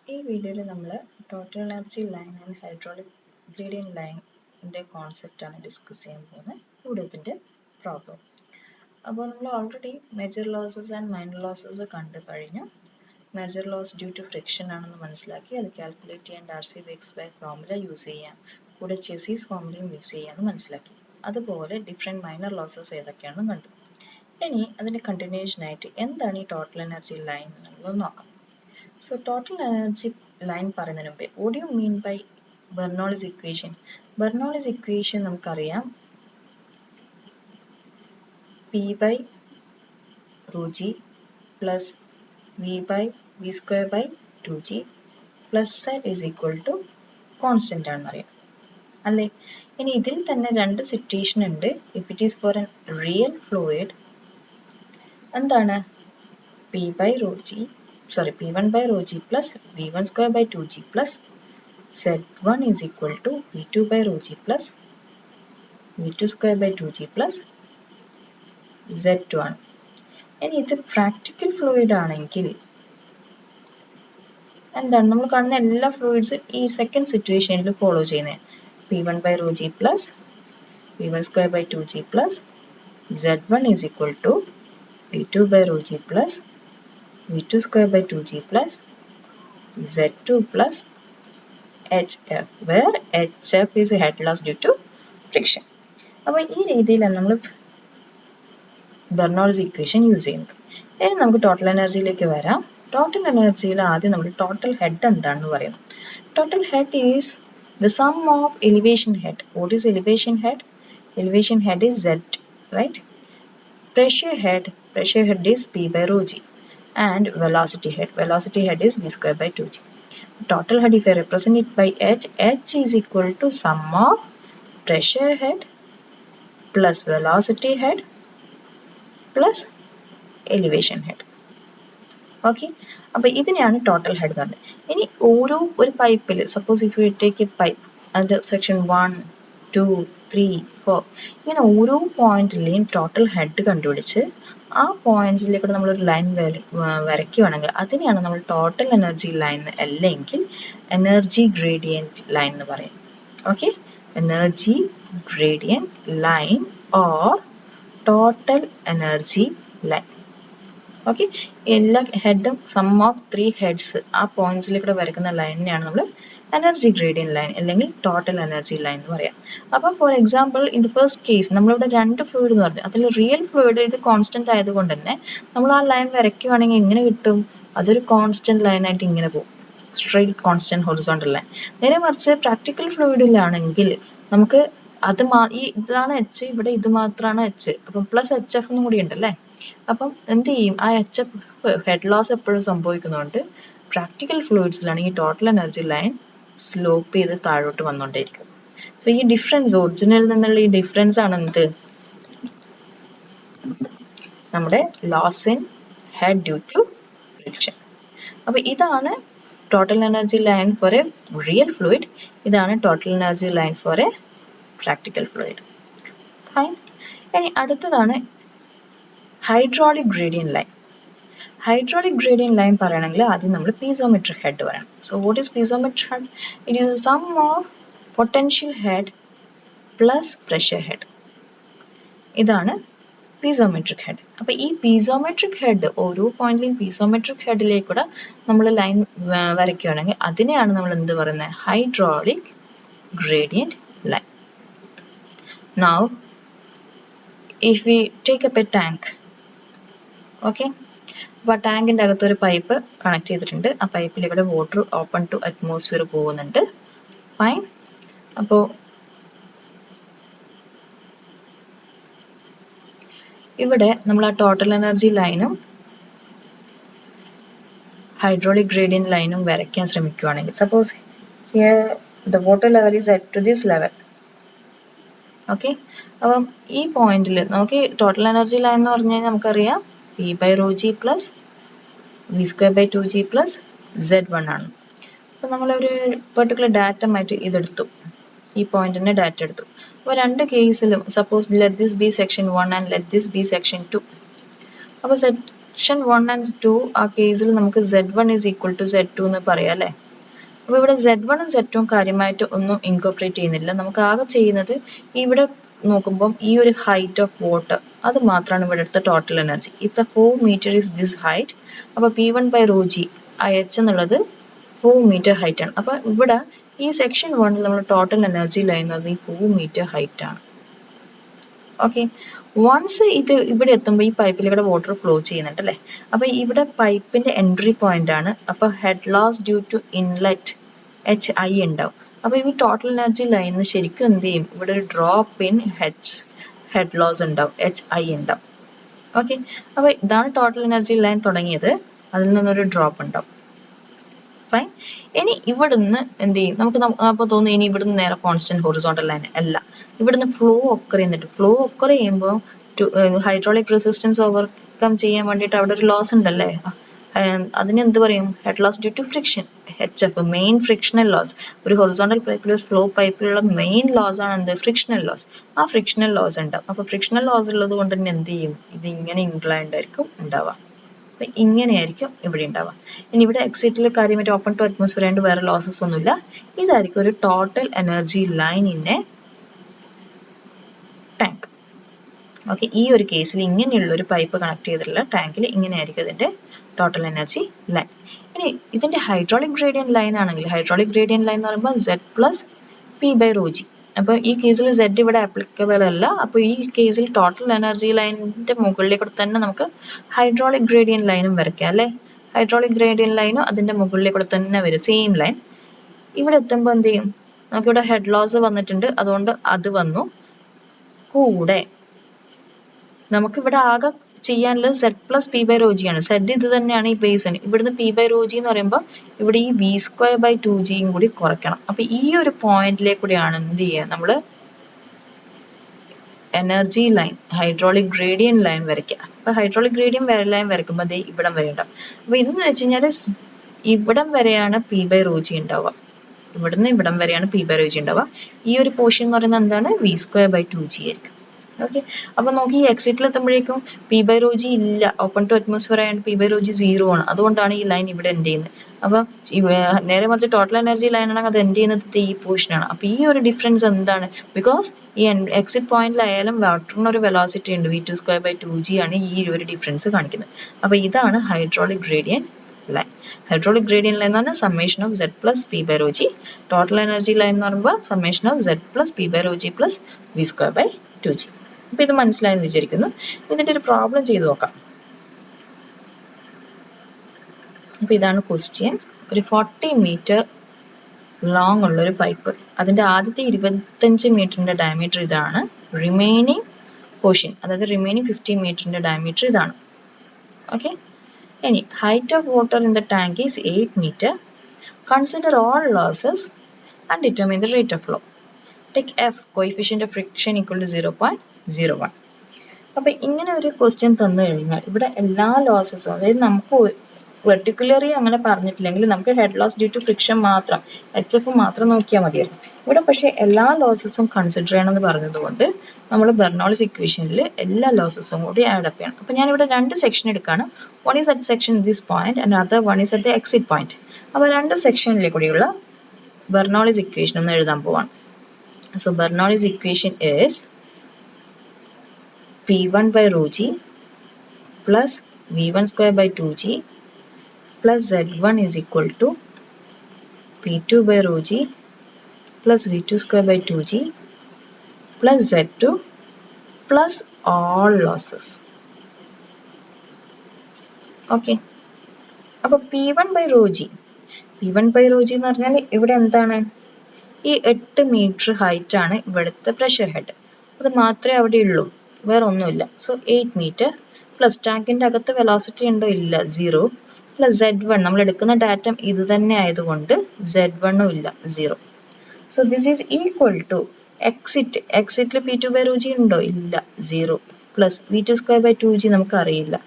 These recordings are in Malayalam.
ഈ വീഡിയോയിൽ നമ്മൾ total energy line and hydraulic gradient ലൈനിൻ്റെ കോൺസെപ്റ്റാണ് ഡിസ്കസ് ചെയ്യാൻ പോകുന്നത്. ഇവിടെ ഇതിൻ്റെ പ്രോബ്ലം. അപ്പോൾ നമ്മൾ already major losses and minor losses കണ്ടു കഴിഞ്ഞു. Major loss due to friction ആണെന്ന് മനസ്സിലാക്കി. അത് കാൽക്കുലേറ്റ് ചെയ്യാൻ Darcy-Weisbach ഫോർമുല യൂസ് ചെയ്യാം, കൂടെ ചെസീസ് ഫോർമുലയും യൂസ് ചെയ്യാമെന്ന് മനസ്സിലാക്കി. അതുപോലെ ഡിഫറെൻറ്റ് മൈനർ ലോസസ് ഏതൊക്കെയാണെന്ന് കണ്ടു. ഇനി അതിൻ്റെ കണ്ടിന്യൂഷൻ ആയിട്ട് എന്താണ് ഈ ടോട്ടൽ എനർജി ലൈൻ എന്നുള്ളത് നോക്കാം. So total energy line പറയുന്നതിന് മുമ്പേ what do you mean by Bernoulli's equation? Bernoulli's equation നമുക്കറിയാം P by rho g plus V by V square by 2g plus Z is equal to constant ആണെന്നറിയാം അല്ലേ. ഇനി ഇതിൽ തന്നെ രണ്ട് സിറ്റുവേഷൻ ഉണ്ട്. If it is for an real fluid എന്താണ് P1 by rho g plus V1 square by 2g plus Z1 is equal to V2 by rho g plus V2 square by 2g plus Z2 ആണ്. ഇനി ഇത് പ്രാക്ടിക്കൽ ഫ്ലൂയിഡ് ആണെങ്കിൽ എന്താണ് നമ്മൾ കാണുന്ന എല്ലാ ഫ്ലൂയിഡ്സും ഈ സെക്കൻഡ് സിറ്റുവേഷനിൽ ഫോളോ ചെയ്യുന്നത്. P1 by rho g plus V1 square by 2g plus Z1 is equal to V2 by rho g plus V2 square by 2g plus Z2 plus HF, where HF is a head loss due to friction. അപ്പോൾ ഈ രീതിയിലാണ് നമ്മൾ ബെർണോൾസ് ഇക്വേഷൻ യൂസ് ചെയ്യുന്നത്. ഇനി നമുക്ക് ടോട്ടൽ എനർജിയിലേക്ക് വരാം. ടോട്ടൽ എനർജിയിൽ ആദ്യം നമ്മൾ ടോട്ടൽ ഹെഡ് എന്താണെന്ന് പറയാം. Total head is the sum of elevation head. What is elevation head? Elevation head is Z, right? Pressure head is P by rho g. And velocity head is V square by 2g. Total head, if I represent it by H is equal to sum of pressure head plus velocity head plus elevation head. Okay, അപ്പോൾ ഇതിനെയാണ് ടോട്ടൽ ഹെഡ് എന്ന് പറയുന്നത്. ഇനി ഒരു പൈപ്പിൽ suppose if you take A pipe അതിൻ്റെ സെക്ഷൻ 1, 2, 3, 4 ഇങ്ങനെ ഓരോ പോയിന്റിലെയും ടോട്ടൽ ഹെഡ് കണ്ടുപിടിച്ച് ആ പോയിന്റ്സിലേക്ക് നമ്മളൊരു ലൈൻ വരയ്ക്കുകയാണെങ്കിൽ അതിനെയാണ് നമ്മൾ ടോട്ടൽ എനർജി ലൈൻ അല്ലെങ്കിൽ എനർജി ഗ്രേഡിയൻറ്റ് ലൈൻ എന്ന് പറയും. Okay, energy gradient line or total energy line. Okay, എല്ലാ ഹെഡും സം ഓഫ് 3 ഹെഡ്സ് ആ പോയിന്റ്സിലേക്കൂടെ വരയ്ക്കുന്ന ലൈനിനെയാണ് നമ്മൾ എനർജി ഗ്രേഡിയൻറ്റ് ലൈൻ അല്ലെങ്കിൽ ടോട്ടൽ എനർജി ലൈൻ എന്ന് പറയാം. അപ്പോൾ for example in the first case നമ്മളിവിടെ രണ്ട് ഫ്ലൂയിഡ് എന്ന് പറഞ്ഞു, അതിൽ റിയൽ ഫ്ലൂയിഡ് ഇത് കോൺസ്റ്റന്റ് ആയതുകൊണ്ട് തന്നെ നമ്മൾ ആ ലൈൻ വരയ്ക്കുകയാണെങ്കിൽ എങ്ങനെ കിട്ടും? അതൊരു കോൺസ്റ്റന്റ് ലൈനായിട്ട് ഇങ്ങനെ പോകും, സ്ട്രെയിറ്റ് കോൺസ്റ്റന്റ് ഹൊറിസോണ്ടൽ ലൈൻ. നേരെ മറിച്ച് പ്രാക്ടിക്കൽ ഫ്ലൂയിഡിലാണെങ്കിൽ നമുക്ക് ഇതാണ് എച്ച്, ഇവിടെ ഇത് മാത്രമാണ് എച്ച്, അപ്പം പ്ലസ് HF എന്നും കൂടി ഉണ്ടല്ലേ. അപ്പം എന്ത് ചെയ്യും? ആ HF ഹെഡ് ലോസ് എപ്പോഴും സംഭവിക്കുന്നതുകൊണ്ട് പ്രാക്ടിക്കൽ ഫ്ലൂയിഡ്സിലാണെങ്കിൽ ടോട്ടൽ എനർജി ലൈൻ സ്ലോപ്പ് ചെയ്ത് താഴോട്ട് വന്നുകൊണ്ടേയിരിക്കും. സോ ഈ ഡിഫറൻസ്, ഒറിജിനൽ നിന്നുള്ള ഈ ഡിഫറൻസ് ആണ് എന്ത്? നമ്മുടെ loss in head due to friction. അപ്പൊ ഇതാണ് total energy line for a real fluid. ഇതാണ് total energy line for a practical fluid. Fine. ഇനി അടുത്തതാണ് hydraulic gradient line. Hydraulic gradient line പറയണമെങ്കിൽ ആദ്യം നമ്മൾ പീസോമെട്രിക് ഹെഡ് പറയണം. So what is piezometric head? It is the sum of potential head plus pressure head. ഇതാണ് പീസോമെട്രിക് ഹെഡ്. അപ്പോൾ ഈ പീസോമെട്രിക് ഹെഡ് ഓരോ പോയിന്റിലെയും പീസോമെട്രിക് ഹെഡിലേക്കൂടെ നമ്മൾ ലൈൻ വരയ്ക്കുകയാണെങ്കിൽ അതിനെയാണ് നമ്മൾ എന്ത് പറയുന്നത്? Hydraulic gradient line. Now if we take up a tank, okay, അപ്പോൾ ആ ടാങ്കിൻ്റെ അകത്തൊരു പൈപ്പ് കണക്ട് ചെയ്തിട്ടുണ്ട്. ആ പൈപ്പിലൂടെ വാട്ടർ ഓപ്പൺ ടു അറ്റ്മോസ്ഫിയർ പോകുന്നുണ്ട്. ഫൈൻ. അപ്പോൾ ഇവിടെ നമ്മൾ ആ ടോട്ടൽ എനർജി ലൈനും ഹൈഡ്രോളിക് ഗ്രേഡിയൻറ്റ് ലൈനും വരയ്ക്കാൻ ശ്രമിക്കുകയാണെങ്കിൽ suppose here the water level is at to this level. Okay, അപ്പം ഈ പോയിന്റിൽ നമുക്ക് ടോട്ടൽ എനർജി ലൈൻ എന്ന് പറഞ്ഞു കഴിഞ്ഞാൽ നമുക്കറിയാം P by rho g plus V square by 2g plus Z1 ആണ്. അപ്പോൾ നമ്മളൊരു പെർട്ടിക്കുലർ ഡാറ്റമായിട്ട് ഇതെടുത്തു, ഈ പോയിന്റിന്റെ ഡാറ്റ എടുത്തു. അപ്പോൾ രണ്ട് കേസിലും suppose let this B section 1 and let this B section 2. അപ്പോൾ സെക്ഷൻ 1 and 2 ആ കേസിൽ നമുക്ക് Z1 is equal to Z2 എന്ന് പറയാം അല്ലേ. അപ്പോൾ ഇവിടെ Z1 ഉം Z2 ഉം കാര്യമായിട്ട് ഒന്നും ഇൻകോർപ്പറേറ്റ് ചെയ്യുന്നില്ല. നമുക്ക് ആകെ ചെയ്യുന്നത് ഇവിടെ നോക്കുമ്പം ഈ ഒരു ഹൈറ്റ് ഓഫ് വാട്ടർ അത് മാത്രമാണ് ഇവിടെ എടുത്ത total energy. If the 4 metre is this height, അപ്പോൾ P1 by rho g ആ H എന്നുള്ളത് 4 മീറ്റർ ഹൈറ്റ് ആണ്. അപ്പോൾ ഇവിടെ ഈ സെക്ഷൻ 1 നമ്മൾ ടോട്ടൽ എനർജി ലൈൻ എന്ന് പറഞ്ഞാൽ ഈ 4 മീറ്റർ ഹൈറ്റ് ആണ്. ഓക്കെ, വൺസ് ഇത് ഇവിടെ എത്തുമ്പോൾ ഈ പൈപ്പിലൂടെ വാട്ടർ ഫ്ലോ ചെയ്യുന്നുണ്ട് അല്ലേ. അപ്പോൾ ഇവിടെ പൈപ്പിന്റെ എൻട്രി പോയിന്റ് ആണ്. അപ്പോൾ head loss due to inlet HI ഉണ്ടാവും. അപ്പോൾ ഈ ടോട്ടൽ എനർജി ലൈനിന് ശരിക്കും എന്ത് ചെയ്യും, ഇവിടെ ഒരു ഡ്രോപ്പ് ഇൻ ഹെഡ് ലോസ് ഉണ്ടാവും, HI ഉണ്ടാവും. ഓക്കെ, അപ്പോൾ ഇതാണ് ടോട്ടൽ എനർജി ലൈൻ തുടങ്ങിയത്, അതിൽ നിന്നൊരു ഡ്രോപ്പ് ഉണ്ടാവും. ഫൈൻ. ഇനി ഇവിടുന്ന് എന്ത് ചെയ്യും, നമുക്ക് അപ്പോൾ തോന്നുന്നു ഇനി ഇവിടുന്ന് നേരെ കോൺസ്റ്റന്റ് ഹൊറിസോണ്ടൽ ലൈൻ അല്ല, ഇവിടുന്ന് ഫ്ലോ ഒക്കർ ചെയ്യുന്നുണ്ട്. ഫ്ലോ ഒക്കർ ചെയ്യുമ്പോൾ ഹൈഡ്രോളിക് റെസിസ്റ്റൻസ് ഓവർകം ചെയ്യാൻ വേണ്ടിയിട്ട് അവിടെ ഒരു ലോസ് ഉണ്ടല്ലേ, അതിന് എന്ത് പറയും, head loss due to friction, HF, main frictional loss. ഒരു ഹൊറിസോണ്ടൽ പൈപ്പിൽ ഫ്ലോ പൈപ്പിലുള്ള മെയിൻ ലോസ് ആണ് എന്ത്, ഫ്രിക്ഷണൽ ലോസ്. ആ ഫ്രിക്ഷണൽ ലോസ് ഉണ്ടാവും. അപ്പോൾ ഫ്രിക്ഷണൽ ലോസ് ഉള്ളത് കൊണ്ട് തന്നെ എന്ത് ചെയ്യും, ഇത് ഇങ്ങനെ ഇൻക്ലൈൻഡ് ആയിരിക്കും ഉണ്ടാവുക. അപ്പം ഇങ്ങനെയായിരിക്കും ഇവിടെ ഉണ്ടാവുക. ഇനി ഇവിടെ എക്സിറ്റിൽ കാര്യമായിട്ട് ഓപ്പൺ ടു അറ്റ്മോസ്ഫിയർ ആയതുകൊണ്ട് വേറെ ലോസസ് ഒന്നുമില്ല. ഇതായിരിക്കും ഒരു total energy line in A tank. Okay, ഈ ഒരു കേസിൽ ഇങ്ങനെയുള്ള ഒരു പൈപ്പ് കണക്ട് ചെയ്തിട്ടുള്ള ടാങ്കിൽ ഇങ്ങനെയായിരിക്കും ഇതിന്റെ ടോട്ടൽ എനർജി ലൈൻ. ഇനി ഇതിന്റെ ഹൈഡ്രോളിക് ഗ്രേഡിയന്റ് ലൈൻ ആണെങ്കിൽ, ഹൈഡ്രോളിക് ഗ്രേഡിയന്റ് ലൈൻ എന്ന് പറയുമ്പോൾ Z plus P by rho g. അപ്പോൾ ഈ കേസിൽ Z ഇവിടെ ആപ്ലിക്കബിൾ അല്ല. അപ്പോൾ ഈ കേസിൽ ടോട്ടൽ എനർജി ലൈനിന്റെ മുകളിലേക്ക് തന്നെ നമുക്ക് ഹൈഡ്രോളിക് ഗ്രേഡിയന്റ് ലൈനും വരയ്ക്കാം അല്ലേ. ഹൈഡ്രോളിക് ഗ്രേഡിയന്റ് ലൈനും അതിന്റെ മുകളിലേക്ക് തന്നെ വരും, സെയിം ലൈൻ. ഇവിടെ എത്തുമ്പോൾ എന്ത് ചെയ്യും, നമുക്കിവിടെ ഹെഡ് ലോസ് വന്നിട്ടുണ്ട്, അതുകൊണ്ട് അത് വന്നു. കൂടെ നമുക്കിവിടെ ആകെ ചെയ്യാനുള്ളത് Z plus P by rho g ആണ്. Z ഇത് തന്നെയാണ് ഈ ബേസിന്. ഇവിടുന്ന് P by rho g എന്ന് പറയുമ്പോൾ ഇവിടെ ഈ V² by 2g കൂടി കുറയ്ക്കണം. അപ്പൊ ഈ ഒരു പോയിന്റിലേക്ക് കൂടിയാണ് എന്ത് ചെയ്യുക, നമ്മൾ energy line, hydraulic gradient line വരയ്ക്കുക. അപ്പൊ ഹൈഡ്രോളിക് ഗ്രേഡിയന്റ് ലൈൻ വരയ്ക്കുമ്പോൾ അതേ ഇവിടം വരെ ഉണ്ടാവും. അപ്പൊ ഇതെന്ന് വെച്ച് കഴിഞ്ഞാൽ ഇവിടം വരെയാണ് P by rho g ഉണ്ടാവുക. ഇവിടുന്ന് ഇവിടം വരെയാണ് P by rho g ഉണ്ടാവുക. ഈ ഒരു പോർഷൻ എന്ന് പറയുന്നത് എന്താണ്, V² by 2g ആയിരിക്കും. ഓക്കെ, അപ്പൊ നോക്കി ഈ എക്സിറ്റിൽ എത്തുമ്പോഴേക്കും P by rho g ഇല്ല, ഓപ്പൺ ടു അറ്റ്മോസ്ഫിയർ ആയതുകൊണ്ട് P by rho g 0 ആണ്. അതുകൊണ്ടാണ് ഈ ലൈൻ ഇവിടെ എൻഡ് ചെയ്യുന്നത്. അപ്പൊ നേരെ മറിച്ച് ടോട്ടൽ എനർജി ലൈൻ ആണെങ്കിൽ അത് എൻഡ് ചെയ്യുന്നത് ഈ പോർഷൻ ആണ്. അപ്പൊ ഈ ഒരു ഡിഫറൻസ് എന്താണ്, ബിക്കോസ് ഈ എക്സിറ്റ് പോയിന്റിലായാലും വാട്ടറിന് ഒരു വെലോസിറ്റി ഉണ്ട്, V² by 2g ആണ് ഈ ഒരു ഡിഫറൻസ് കാണിക്കുന്നത്. അപ്പൊ ഇതാണ് hydraulic gradient line. Hydraulic gradient line എന്ന് പറഞ്ഞാൽ summation of Z plus P by rho g. Total energy line എന്ന് പറയുമ്പോൾ summation of Z plus P by rho g plus V² by 2g. അപ്പൊ ഇത് മനസ്സിലായെന്ന് വിചാരിക്കുന്നു. ഇതിന്റെ ഒരു പ്രോബ്ലം ചെയ്തു നോക്കാം. അപ്പൊ ഇതാണ് ക്വസ്റ്റ്യൻ. ഒരു 40 മീറ്റർ ലോങ് ഉള്ള ഒരു പൈപ്പ്, അതിന്റെ ആദ്യത്തെ 25 മീറ്ററിന്റെ ഡയമീറ്റർ ഇതാണ്, റിമൈനിങ് പോർഷൻ അതായത് റിമൈനിങ് 50 മീറ്ററിന്റെ ഡയമീറ്റർ ഇതാണ്. ഓക്കെ, ഇനി height of water in the tank is 8 metre. Consider all losses and determine the rate of flow. Take F, coefficient of friction equal to 0.01. അപ്പൊ ഇങ്ങനെ ഒരു ക്വസ്റ്റ്യൻ തന്നു കഴിഞ്ഞാൽ ഇവിടെ എല്ലാ ലോസസും, അതായത് നമുക്ക് പെർട്ടിക്കുലറി അങ്ങനെ പറഞ്ഞിട്ടില്ലെങ്കിൽ നമുക്ക് head loss due to friction മാത്രം, HF മാത്രം നോക്കിയാൽ മതിയായിരുന്നു. ഇവിടെ പക്ഷേ എല്ലാ ലോസസും കൺസിഡർ ചെയ്യണമെന്ന് പറഞ്ഞതുകൊണ്ട് നമ്മൾ ബെർണോളിസ് ഇക്വേഷനിൽ എല്ലാ ലോസസും കൂടി ആഡ് അപ്പ് ചെയ്യണം. അപ്പൊ ഞാൻ ഇവിടെ രണ്ട് സെക്ഷൻ എടുക്കുകയാണ്. One is at section this point and other one is at the exit point. അപ്പൊ രണ്ട് സെക്ഷനിലെ കൂടിയുള്ള ബെർണോളിസ് ഇക്വേഷൻ ഒന്ന് എഴുതാൻ പോവാണ്. So Bernoulli's equation is P1 by rho g plus V1 square by 2g plus Z1 is equal to P2 by rho g plus V2 square by 2g plus Z2 plus all losses. Okay. അപ്പോൾ P1 by rho g എന്ന് പറഞ്ഞാൽ ഇവിടെ എന്താണ്, ഈ 8 മീറ്റർ ഹൈറ്റ് ആണ് ഇവിടുത്തെ പ്രഷർ ഹെഡ്, അത് മാത്രമേ അവിടെ ഉള്ളൂ, വേറെ ഒന്നുമില്ല. സോ 8 മീറ്റർ പ്ലസ് ടാങ്കിന്റെ അകത്ത് വെലോസിറ്റി ഉണ്ടോ, ഇല്ല, 0, പ്ലസ് Z1, നമ്മൾ എടുക്കുന്ന ഡാറ്റ ഇത് തന്നെ ആയതുകൊണ്ട് Z1 ഇല്ല, 0. So this is equal to എക്സിറ്റിൽ P2 by rho g ഉണ്ടോ, ഇല്ല, 0, plus V2 square by 2g നമുക്ക് അറിയില്ല,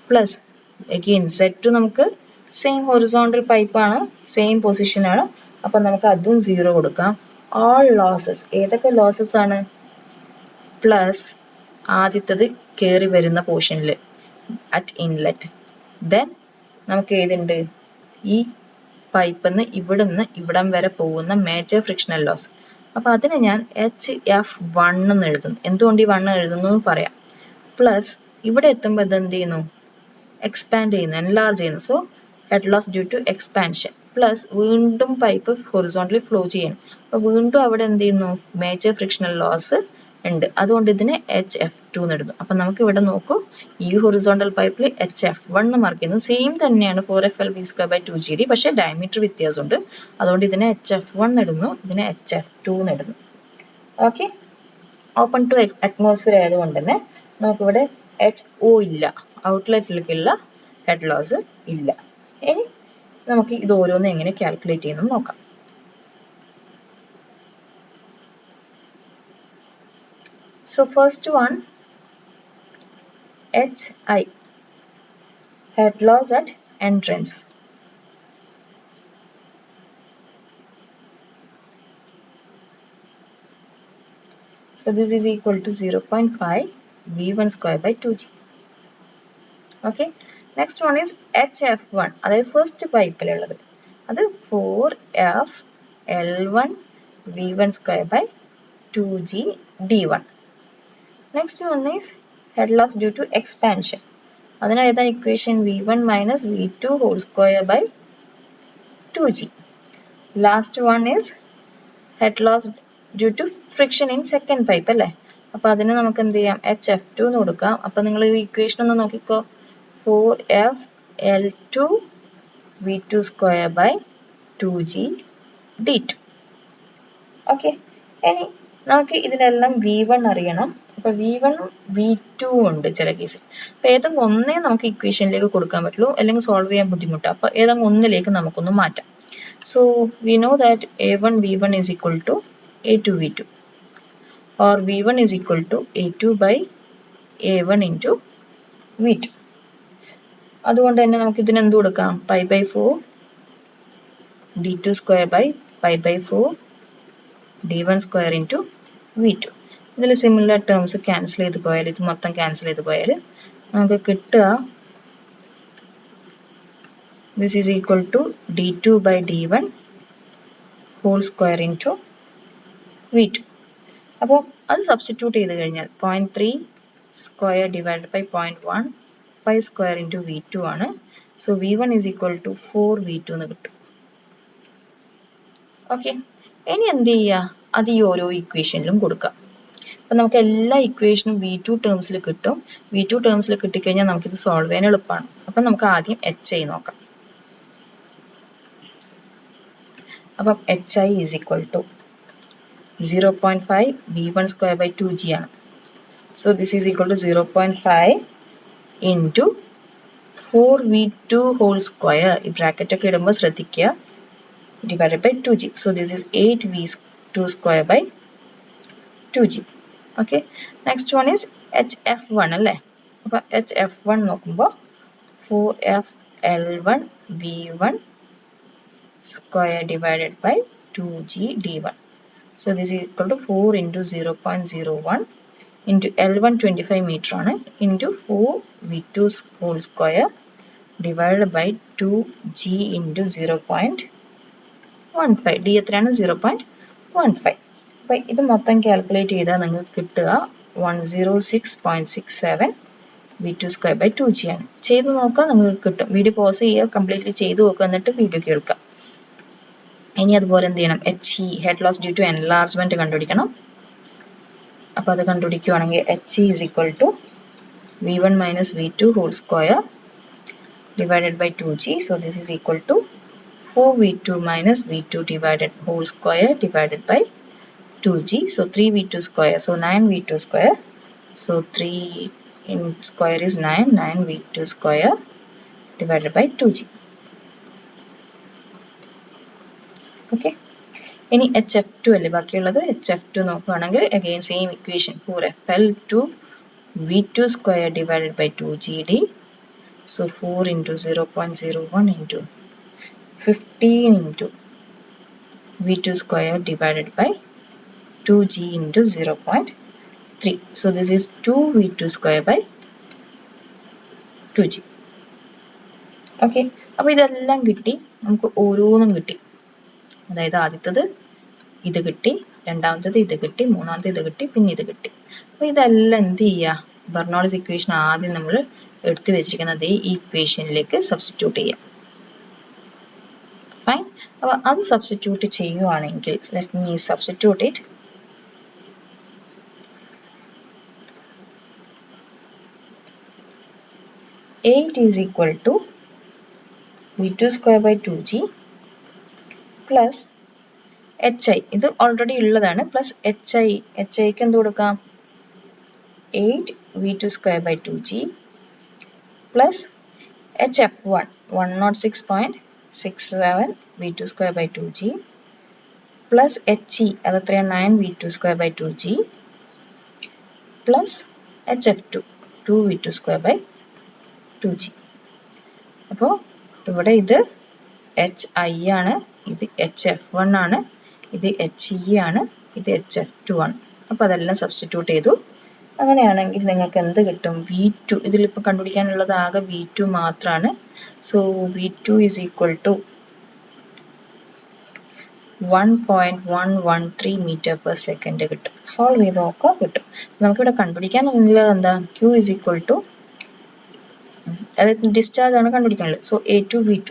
പ്ലസ് അഗെയിൻ Z2 നമുക്ക് സെയിം ഹൊറിസോണ്ടൽ പൈപ്പാണ്, സെയിം പൊസിഷനാണ്, അപ്പൊ നമുക്ക് അതും 0 കൊടുക്കാം. ഓൾ ലോസസ്, ഏതൊക്കെ ലോസസ് ആണ്, പ്ലസ് ആദ്യത്തത് കയറി വരുന്ന പോർഷനിൽ at inlet. Then നമുക്ക് ഏതുണ്ട് ഈ പൈപ്പിന്ന് ഇവിടുന്ന് ഇവിടം വരെ പോകുന്ന മേജർ ഫ്രിക്ഷണൽ ലോസ്. അപ്പൊ അതിനെ ഞാൻ HF1 എന്ന് എഴുതുന്നു. എന്തുകൊണ്ട് ഈ 1 എഴുതുന്നു എന്ന് പറയാം. പ്ലസ് ഇവിടെ എത്തുമ്പോൾ ഇത് എന്ത് ചെയ്യുന്നു, എക്സ്പാൻഡ് ചെയ്യുന്നു, എൻലാർജ് ചെയ്യുന്നു. So head loss due to expansion. Plus വീണ്ടും പൈപ്പ് ഹൊറിസോണ്ടലി ഫ്ലോ ചെയ്യുന്നു. അപ്പൊ വീണ്ടും അവിടെ എന്ത് ചെയ്യുന്നു, മേജർ ഫ്രിക്ഷണൽ ലോസ് ഉണ്ട്. അതുകൊണ്ട് ഇതിനെ HF2 എന്ന് എഴുതും. അപ്പൊ നമുക്ക് ഇവിടെ നോക്കൂ, ഈ ഹൊറിസോണ്ടൽ പൈപ്പിൽ HF1 എന്ന് മാർക്ക് ചെയ്യുന്നു. സെയിം തന്നെയാണ് 4FLV²/2GD, പക്ഷെ ഡയമീറ്റർ വ്യത്യാസമുണ്ട്. അതുകൊണ്ട് ഇതിനെ HF1 ഇടുന്നു, ഇതിനെ HF2 എന്ന് ഇടുന്നു. ഓക്കെ, ഓപ്പൺ ടു അറ്റ്മോസ്ഫിയർ ആയതുകൊണ്ട് തന്നെ നമുക്കിവിടെ HO ഇല്ല, ഔട്ട്ലെറ്റിലേക്കുള്ള ഹെഡ് ലോസ് ഇല്ല. ഇനി നമുക്ക് ഇത് ഓരോന്നും എങ്ങനെ കാൽക്കുലേറ്റ് ചെയ്യുന്നത് നോക്കാം. So first one, HI, head loss at entrance. So this is equal to 0.5 V1²/2G. Okay. Next one is HF1. അതായത് ഫസ്റ്റ് പൈപ്പിലുള്ളത്. അത് 4FL1 V1²/2G D1. Next one is head loss due to expansion. അതിന് ഏതാണ് equation? V1 minus V2² by 2G. Last one is head loss due to friction in second pipe അല്ലേ? അപ്പൊ അതിന് നമുക്ക് എന്ത് ചെയ്യാം, HF2 എന്ന് കൊടുക്കാം. അപ്പൊ നിങ്ങൾ ഈ ഇക്വേഷൻ ഒന്ന് നോക്കിക്കോ, 4FL2 V2²/2G D2. ഓക്കെ, ഇനി നമുക്ക് ഇതിനെല്ലാം V1 അറിയണം. അപ്പൊ V1 V2 ഉണ്ട് ചില കേസിൽ. അപ്പൊ ഏതെങ്കിലും ഒന്നേ നമുക്ക് ഇക്വേഷനിലേക്ക് കൊടുക്കാൻ പറ്റുള്ളൂ, അല്ലെങ്കിൽ സോൾവ് ചെയ്യാൻ ബുദ്ധിമുട്ടാണ്. അപ്പൊ ഏതെങ്കിലും ഒന്നിലേക്ക് നമുക്കൊന്ന് മാറ്റാം. So we know that A1 V1 is equal to A2 V2, or V1 is equal to A2 by A1 into V2. അതുകൊണ്ട് തന്നെ നമുക്ക് ഇതിന് എന്ത് കൊടുക്കാം, π/4 D2²/π/4 D1² into V2. ഇതിൽ സിമിലർ ടേംസ് ക്യാൻസൽ ചെയ്ത് പോയാൽ, ഇത് മൊത്തം ക്യാൻസൽ ചെയ്ത് പോയാൽ നമുക്ക് കിട്ടുക this is equal to D2/D1 whole square into V2. അപ്പോൾ അത് സബ്സ്റ്റിറ്റ്യൂട്ട് ചെയ്ത് കഴിഞ്ഞാൽ 0.3² divided by 0.1 π² into V2 ആണ്. So V1 is equal to 4V2 എന്ന് കിട്ടും. ഓക്കെ, ഇനി എന്ത് ചെയ്യുക, അത് ഈ ഓരോ ഇക്വേഷനിലും കൊടുക്കാം. അപ്പം നമുക്ക് എല്ലാ ഇക്വേഷനും V2 ടേംസിൽ കിട്ടും. V2 ടേംസിൽ കിട്ടിക്കഴിഞ്ഞാൽ നമുക്കിത് സോൾവ് ചെയ്യാൻ എളുപ്പമാണ്. അപ്പം നമുക്ക് ആദ്യം HI നോക്കാം. അപ്പം HI is equal to 0.5 V1²/2G ആണ്. So this is equal to 0.5 into 4V2 whole square. ഈ ബ്രാക്കറ്റ് ഒക്കെ ഇടുമ്പോൾ ശ്രദ്ധിക്കുക, divided by 2G. So this is 8V2²/2G. Okay. Next one is HF1 അല്ലേ? അപ്പോൾ HF1 നോക്കുമ്പോൾ 4FL1 V1² divided by 2G D1. So this is equal to 4 into 0.01 into L1 25 meter ആണ്, into 4V2 whole square divided by 2G into 0.15. D എത്രയാണ്? 0.15. അപ്പോൾ ഇത് മൊത്തം കാൽക്കുലേറ്റ് ചെയ്താൽ നിങ്ങൾക്ക് കിട്ടുക 106.67 V2²/2G ആണ്. ചെയ്ത് നോക്കുക, നിങ്ങൾക്ക് കിട്ടും. വീഡിയോ പോസ് ചെയ്യുക, കംപ്ലീറ്റ്ലി ചെയ്ത് നോക്കുക, എന്നിട്ട് വീഡിയോ കേൾക്കുക. ഇനി അതുപോലെ എന്ത് ചെയ്യണം, HE head loss due to enlargement കണ്ടുപിടിക്കണം. അപ്പോൾ അത് കണ്ടുപിടിക്കുകയാണെങ്കിൽ HE is equal to V1 minus V2 whole square divided by 2G. So this is equal to 4V2 minus V2 divided whole square divided by 2G. So 3V2². So 9V2². So 3 in square is 9. 9V2² divided by 2G. Okay. ഇനി HF2 അല്ലേ ബാക്കിയുള്ളത്. HF2 നോക്കുകയാണെങ്കിൽ again same equation, 4FL2 V2² divided by 2GD. So 4 into 0.01 into 15 into V2² divided by 2G into 0.3. So this is 2V2² by 2g. Okay, അപ്പോൾ ഇതെല്ലാം കിട്ടി, നമുക്ക് ഓരോന്നും കിട്ടി. അതായത് ആദ്യത്തത് ഇത് കിട്ടി, രണ്ടാമത്തത് ഇത് കിട്ടി, മൂന്നാമത്തെ ഇത് കിട്ടി, പിന്നെ ഇത് കിട്ടി. അപ്പോൾ ഇതെല്ലാം എന്ത് ചെയ്യുക, ബെർണോളിസ് ഇക്വേഷൻ ആദ്യം നമ്മൾ എടുത്തു വെച്ചിരിക്കുന്നത് ഈ ഇക്വേഷനിലേക്ക് സബ്സ്റ്റിറ്റ്യൂട്ട് ചെയ്യാം. ഫൈൻ. അപ്പോൾ അത് സബ്സ്റ്റിറ്റ്യൂട്ട് ചെയ്യുവാണെങ്കിൽ let me substitute it. A8 is equal to V2 square by 2g plus HI, ഇത് ഓൾറെഡി ഉള്ളതാണ്, പ്ലസ് HIക്ക് എന്ത് കൊടുക്കാം, 8 V2 square by 2g plus HF1 106.67 V2 square by 2g plus HE അത് എത്രയാണ് 9 V2 square by 2g plus HF2 2 V2 square by 2g. അപ്പോൾ ഇവിടെ ഇത് HI ആണ്, ഇത് HF1 ആണ്, ഇത് HE ആണ്, ഇത് HF2 ആണ്. അപ്പോൾ അതെല്ലാം സബ്സ്റ്റിറ്റ്യൂട്ട് ചെയ്തു. അങ്ങനെയാണെങ്കിൽ നിങ്ങൾക്ക് എന്ത് കിട്ടും, V2 ഇതിലിപ്പോൾ കണ്ടുപിടിക്കാനുള്ളത് ആകെ V2 മാത്രമാണ്. So V2 is equal to 1.113 meter per second കിട്ടും. സോൾവ് ചെയ്ത് നോക്കാം, കിട്ടും. നമുക്കിവിടെ കണ്ടുപിടിക്കാനുള്ളത് എന്താ, Q is equal to, അതായത് ഡിസ്ചാർജ് ആണ് കണ്ടുപിടിക്കാനുള്ളത്. So A2 V2.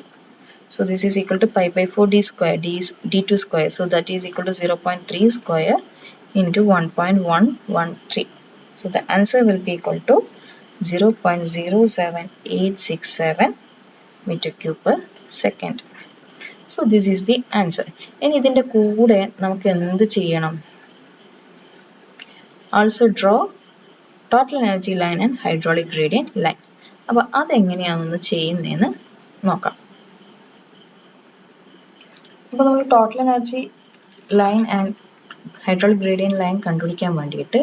So this is equal to pi by 4 d square, d is d2 square. So that is equal to 0.3 square into 1.113. So the answer will be equal to 0.07867 meter cube per second. So this is the answer. ഇനി ഇതിൻ്റെ കൂടെ നമുക്ക് എന്ത് ചെയ്യണം, also draw total energy line and hydraulic gradient line. അപ്പോൾ അതെങ്ങനെയാണെന്ന് ചെയ്യുന്നതെന്ന് നോക്കാം. അപ്പോൾ നമ്മൾ total energy line and hydraulic gradient line കണ്ടുപിടിക്കാൻ വേണ്ടിയിട്ട്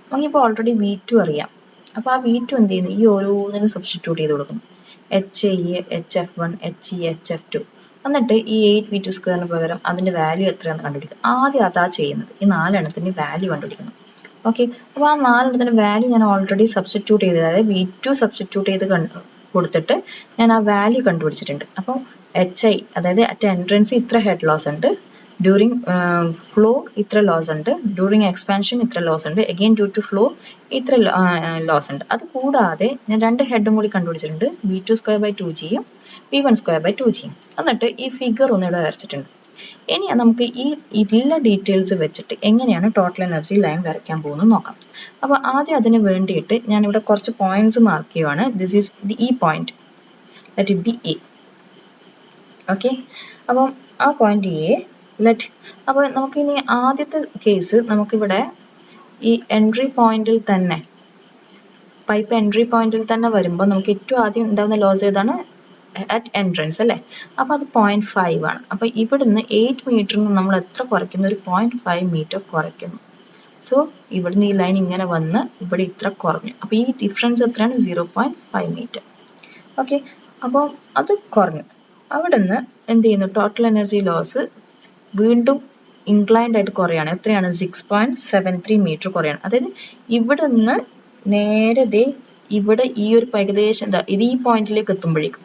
നമുക്കിപ്പോൾ ഓൾറെഡി V2 അറിയാം. അപ്പോൾ ആ V2 എന്ത് ചെയ്യുന്നു, ഈ ഓരോന്നിനും സബ്സ്റ്റിറ്റ്യൂട്ട് ചെയ്ത് കൊടുക്കുന്നു. HI, HF1, HE, HF2. എന്നിട്ട് ഈ 8 V2 സ്ക്വയറിന് പകരം അതിൻ്റെ വാല്യൂ എത്രയാണെന്ന് കണ്ടുപിടിക്കുക. ആദ്യം അതാ ചെയ്യുന്നത്, ഈ 4 എണ്ണത്തിൻ്റെ വാല്യൂ കണ്ടുപിടിക്കണം. ഓക്കെ, അപ്പോൾ ആ 4 എണ്ണത്തിൻ്റെ വാല്യൂ ഞാൻ ഓൾറെഡി സബ്സ്റ്റിറ്റ്യൂട്ട് ചെയ്ത്, അതായത് V2 സബ്സ്റ്റിറ്റ്യൂട്ട് ചെയ്ത് കൊടുത്തിട്ട് ഞാൻ ആ വാല്യൂ കണ്ടുപിടിച്ചിട്ടുണ്ട്. അപ്പോൾ HI, അതായത് അറ്റ് എൻട്രൻസ് ഇത്ര ഹെഡ് ലോസ് ഉണ്ട്, ഡ്യൂറിങ് ഫ്ലോ ഇത്ര ലോസ് ഉണ്ട്, ഡ്യൂറിങ് എക്സ്പാൻഷൻ ഇത്ര ലോസ് ഉണ്ട്, അഗെയിൻ ഡ്യൂ ടു ഫ്ലോ ഇത്ര ലോസ് ഉണ്ട്. അത് കൂടാതെ ഞാൻ 2 ഹെഡും കൂടി കണ്ടുപിടിച്ചിട്ടുണ്ട്, V2 സ്ക്വയർ ബൈ 2gയും V1 സ്ക്വയർ ബൈ 2gയും. എന്നിട്ട് ഈ ഫിഗർ ഒന്നിവിടെ വരച്ചിട്ടുണ്ട്. ഇനി നമുക്ക് ഈ ഇതിലെ ഡീറ്റെയിൽസ് വെച്ചിട്ട് എങ്ങനെയാണ് ടോട്ടൽ എനർജി ലൈൻ വരയ്ക്കാൻ പോകുന്നത് നോക്കാം. അപ്പോൾ ആദ്യം അതിന് വേണ്ടിയിട്ട് ഞാനിവിടെ കുറച്ച് പോയിന്റ്സ് മാർക്ക് ചെയ്യുവാണ്. ദിസ് ഈസ് ഈ point, let it B A. Okay, അപ്പം ആ പോയിന്റ് എ ലെറ്റ്. അപ്പോൾ നമുക്കിനി ആദ്യത്തെ കേസ് നമുക്കിവിടെ ഈ എൻട്രി പോയിന്റിൽ തന്നെ, പൈപ്പ് എൻട്രി പോയിന്റിൽ തന്നെ വരുമ്പോൾ നമുക്ക് ഏറ്റവും ആദ്യം ഉണ്ടാകുന്ന ലോസ് ഏതാണ്, അറ്റ് എൻട്രൻസ് അല്ലേ. അപ്പോൾ അത് 0.5 ആണ്. അപ്പോൾ ഇവിടുന്ന് 8 മീറ്ററിൽ നിന്ന് നമ്മൾ എത്ര കുറയ്ക്കുന്നു, ഒരു 0.5 മീറ്റർ കുറയ്ക്കുന്നു. സോ ഇവിടുന്ന് ഈ ലൈൻ ഇങ്ങനെ വന്ന് ഇവിടെ ഇത്ര കുറഞ്ഞു. അപ്പോൾ ഈ ഡിഫറൻസ് എത്രയാണ്, 0.5 മീറ്റർ. ഓക്കെ, അപ്പോൾ അത് കുറഞ്ഞു. അവിടെ നിന്ന് എന്ത് ചെയ്യുന്നു, ടോട്ടൽ എനർജി ലോസ് വീണ്ടും ഇൻക്ലൈൻഡ് ആയിട്ട് കുറയാണ്. എത്രയാണ്, 6.73 മീറ്റർ കുറയാണ്. അതായത് ഇവിടെ നിന്ന് നേരെ ഇവിടെ ഈ ഒരു ഏകദേശം എന്താ ഇത് ഈ പോയിന്റിലേക്ക് എത്തുമ്പോഴേക്കും,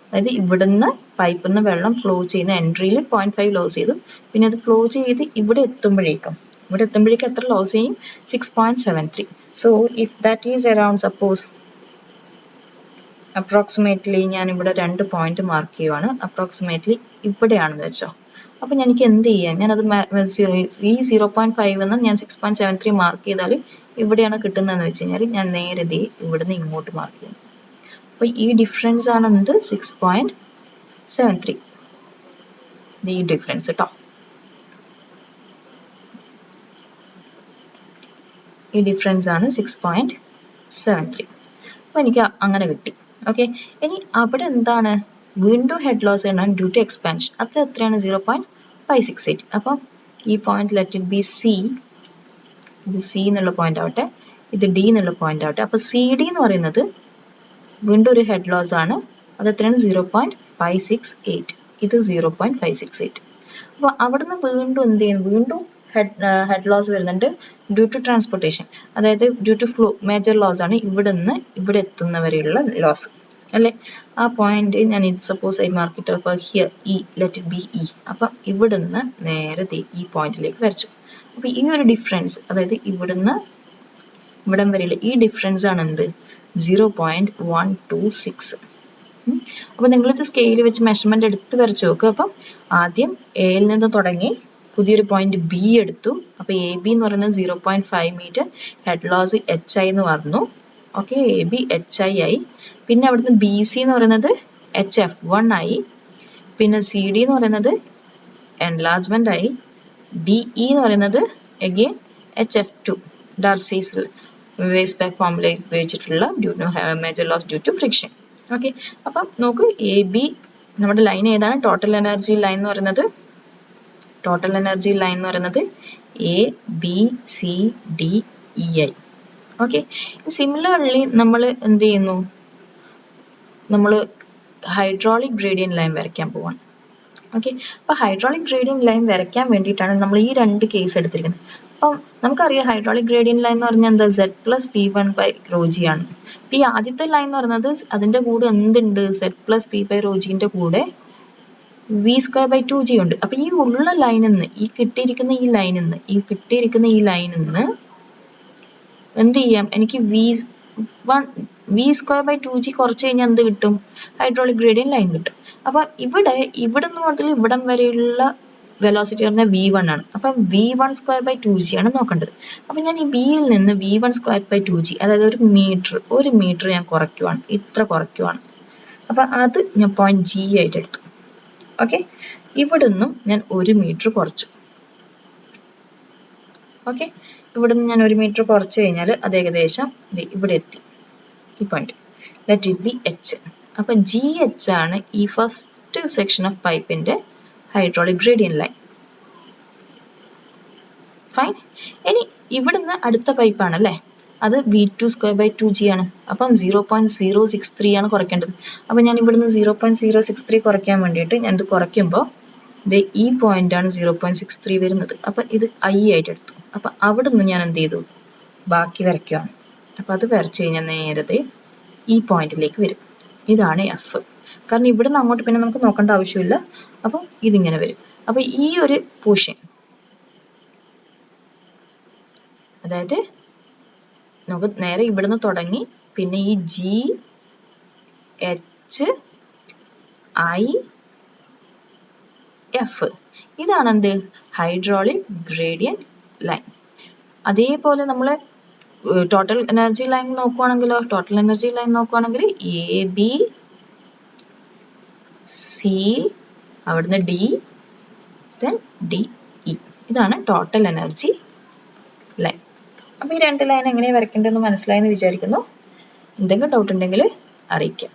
അതായത് ഇവിടുന്ന് പൈപ്പിൽ നിന്ന് വെള്ളം ഫ്ലോ ചെയ്യുന്ന എൻട്രിയിൽ 0.5 ലോസ് ചെയ്തു, പിന്നെ അത് ഫ്ലോ ചെയ്ത് ഇവിടെ എത്തുമ്പോഴേക്കും എത്ര ലോസ് ചെയ്യും, 6.73. So if that is around suppose approximately, ഞാൻ ഇവിടെ 2 പോയിന്റ് മാർക്ക് ചെയ്യുവാണ്, അപ്രോക്സിമേറ്റ്ലി ഇവിടെയാണെന്ന് വെച്ചോ. അപ്പം എനിക്ക് എന്ത് ചെയ്യാം, ഞാനത് ഈ 0.5 എന്ന് ഞാൻ 6.73 മാർക്ക് ചെയ്താൽ ഇവിടെയാണ് കിട്ടുന്നതെന്ന് വെച്ച് കഴിഞ്ഞാൽ ഞാൻ നേരെ ഇവിടുന്ന് ഇങ്ങോട്ട് മാർക്ക് ചെയ്യും. അപ്പോൾ ഈ ഡിഫറൻസ് ആണ് എന്ത്, 6.73. ഈ ഡിഫറൻസ് കേട്ടോ, ഈ ഡിഫറൻസ് ആണ് 6.73. അപ്പോൾ എനിക്ക് അങ്ങനെ കിട്ടി. ഓക്കെ, ഇനി അവിടെ എന്താണ്, വീണ്ടും ഹെഡ് ലോസ് ആണ് ഡ്യൂ ടു എക്സ്പാൻഷൻ. അത് എത്രയാണ്, 0.568. അപ്പം ഈ point let it B C, ഇത് സി എന്നുള്ള പോയിന്റ് ആവട്ടെ, ഇത് ഡി എന്നുള്ള പോയിന്റ് ആവട്ടെ. അപ്പോൾ സി ഡി എന്ന് പറയുന്നത് വീണ്ടും ഒരു ഹെഡ് ലോസ് ആണ്. അത് എത്രയാണ്, 0.568. ഇത് 0.568. അപ്പോൾ അവിടെ നിന്ന് വീണ്ടും എന്ത് ചെയ്യുന്നു, വീണ്ടും ഹെഡ് ലോസ് വരുന്നുണ്ട് ഡ്യൂ ടു ട്രാൻസ്പോർട്ടേഷൻ, അതായത് due to flow major loss ആണ് ഇവിടെ നിന്ന് ഇവിടെ എത്തുന്നവരെയുള്ള ലോസ്. അല്ലേ? ആ പോയിന്റ് ഞാൻ suppose I mark it off here E, let it B E. അപ്പം ഇവിടുന്ന് നേരെ ഈ പോയിന്റിലേക്ക് വരച്ചു. അപ്പം ഈ ഒരു ഡിഫറൻസ്, അതായത് ഇവിടുന്ന് ഇവിടം വരെയുള്ള ഈ ഡിഫറൻസ് ആണ് എന്ത്? 0.126. അപ്പോൾ നിങ്ങളിത് സ്കെയിൽ വെച്ച് മെഷർമെന്റ് എടുത്ത് വരച്ച് നോക്കുക. അപ്പം ആദ്യം എയിൽ നിന്ന് തുടങ്ങി പുതിയൊരു പോയിന്റ് ബി എടുത്തു. അപ്പോൾ എ ബി എന്ന് പറയുന്നത് 0.5 മീറ്റർ, ഹെഡ് ലോസ് HI എന്ന് പറഞ്ഞു. ഓക്കെ, എ ബി HI ആയി. പിന്നെ അവിടുന്ന് ബി സി എന്ന് പറയുന്നത് HF1 ആയി. പിന്നെ സി ഡി എന്ന് പറയുന്നത് എൻലാർജ്മെന്റ് ആയി. ഡി ഇ എന്ന് പറയുന്നത് അഗെയിൻ HF2, ഡാർസീസ് വേസ്റ്റ് ബാക്ക് ഫോമിൽ ഉപയോഗിച്ചിട്ടുള്ള major loss due to friction. Okay, അപ്പം നോക്കൂ, എ ബി നമ്മുടെ ലൈൻ ഏതാണ്? ടോട്ടൽ എനർജി ലൈൻ എന്ന് പറയുന്നത്, ടോട്ടൽ എനർജി ലൈൻ എന്ന് പറയുന്നത് A B C D E I. Okay, similarly നമ്മൾ എന്ത് ചെയ്യുന്നു? നമ്മൾ ഹൈഡ്രോളിക് ഗ്രേഡിയന്റ് ലൈൻ വരയ്ക്കാൻ പോവാണ്. ഓക്കെ, അപ്പോൾ ഹൈഡ്രോളിക് ഗ്രേഡിയന്റ് ലൈൻ വരയ്ക്കാൻ വേണ്ടിയിട്ടാണ് നമ്മൾ ഈ രണ്ട് കേസ് എടുത്തിരിക്കുന്നത്. അപ്പം നമുക്കറിയാം ഹൈഡ്രോളിക് ഗ്രേഡിയന്റ് ലൈൻ എന്ന് പറഞ്ഞാൽ എന്താ? Z+P1/ρg ആണ്. ഈ ആദ്യത്തെ ലൈൻ എന്ന് പറയുന്നത് അതിന്റെ കൂടെ എന്തുണ്ട്? Z+P/ρgന്റെ കൂടെ V²/2g ഉണ്ട്. അപ്പൊ ഈ ഉള്ള ലൈനിൽ നിന്ന്, ഈ കിട്ടിയിരിക്കുന്ന ഈ ലൈനിൽ നിന്ന് എന്ത് ചെയ്യാം? എനിക്ക് V²/2g കുറച്ച് കഴിഞ്ഞാൽ എന്ത് കിട്ടും? ഹൈഡ്രോളിക് ഗ്രേഡിയന്റ് ലൈൻ കിട്ടും. അപ്പൊ ഇവിടുന്ന് മുതൽ ഇവിടം വരെയുള്ള വെലോസിറ്റി പറഞ്ഞാൽ V1 ആണ്. അപ്പൊ V1²/2g ആണ് നോക്കേണ്ടത്. അപ്പൊ ഞാൻ ഈ ബിയിൽ നിന്ന് V1²/2g, അതായത് ഒരു മീറ്റർ ഞാൻ കുറയ്ക്കുവാണ്, ഇത്ര കുറയ്ക്കുവാണ്. അപ്പൊ അത് ഞാൻ പോയിന്റ് G ആയിട്ട് എടുത്തു. ഓക്കെ, ഇവിടുന്നും ഞാൻ 1 മീറ്റർ കുറച്ചു. ഓക്കെ, ഇവിടുന്ന് ഞാൻ 1 മീറ്റർ കുറച്ച് കഴിഞ്ഞാൽ അത് ഏകദേശം ഇവിടെ എത്തി, ഈ point. Let it be H. അപ്പൊ GH ആണ് ഈ ഫസ്റ്റ് സെക്ഷൻ ഓഫ് പൈപ്പിന്റെ ഹൈഡ്രോളിക് ഗ്രേഡിയന്റ് ലൈൻ. ഫൈൻ. ഇനി ഇവിടുന്ന് അടുത്ത പൈപ്പാണല്ലേ, അത് V2²/2g ആണ്. അപ്പം 0.063 ആണ് കുറയ്ക്കേണ്ടത്. അപ്പം ഞാൻ ഇവിടുന്ന് 0.063 കുറയ്ക്കാൻ വേണ്ടിയിട്ട് ഞാൻ ഇത് കുറയ്ക്കുമ്പോൾ ഈ പോയിന്റ് ആണ് 0.63 വരുന്നത്. അപ്പം ഇത് I ആയിട്ട് എടുത്തു. അപ്പം അവിടുന്ന് ഞാൻ എന്ത് ചെയ്തു? ബാക്കി വരയ്ക്കുകയാണ്. അപ്പം അത് വരച്ചു കഴിഞ്ഞാൽ നേരത്തെ ഈ പോയിന്റിലേക്ക് വരും. ഇതാണ് F. കാരണം ഇവിടുന്ന് അങ്ങോട്ട് പിന്നെ നമുക്ക് നോക്കേണ്ട ആവശ്യമില്ല. അപ്പം ഇതിങ്ങനെ വരും. അപ്പം ഈ ഒരു പോർഷൻ, അതായത് നമുക്ക് നേരെ ഇവിടുന്ന് തുടങ്ങി പിന്നെ ഈ G H I F, ഇതാണ് എന്ത്? Hydraulic gradient line. അതേപോലെ നമ്മൾ ടോട്ടൽ എനർജി ലൈൻ നോക്കുവാണെങ്കിലോ, എ ബി സി, അവിടുന്ന് ഡി, ദെൻ ഡി ഇ. ഇതാണ് ടോട്ടൽ എനർജി ലൈൻ. അപ്പോൾ ഈ രണ്ട് ലൈൻ എങ്ങനെയാണ് വരയ്ക്കേണ്ടതെന്ന് മനസ്സിലായെന്ന് വിചാരിക്കുന്നു. എന്തെങ്കിലും ഡൗട്ട് ഉണ്ടെങ്കിൽ അറിയിക്കാം.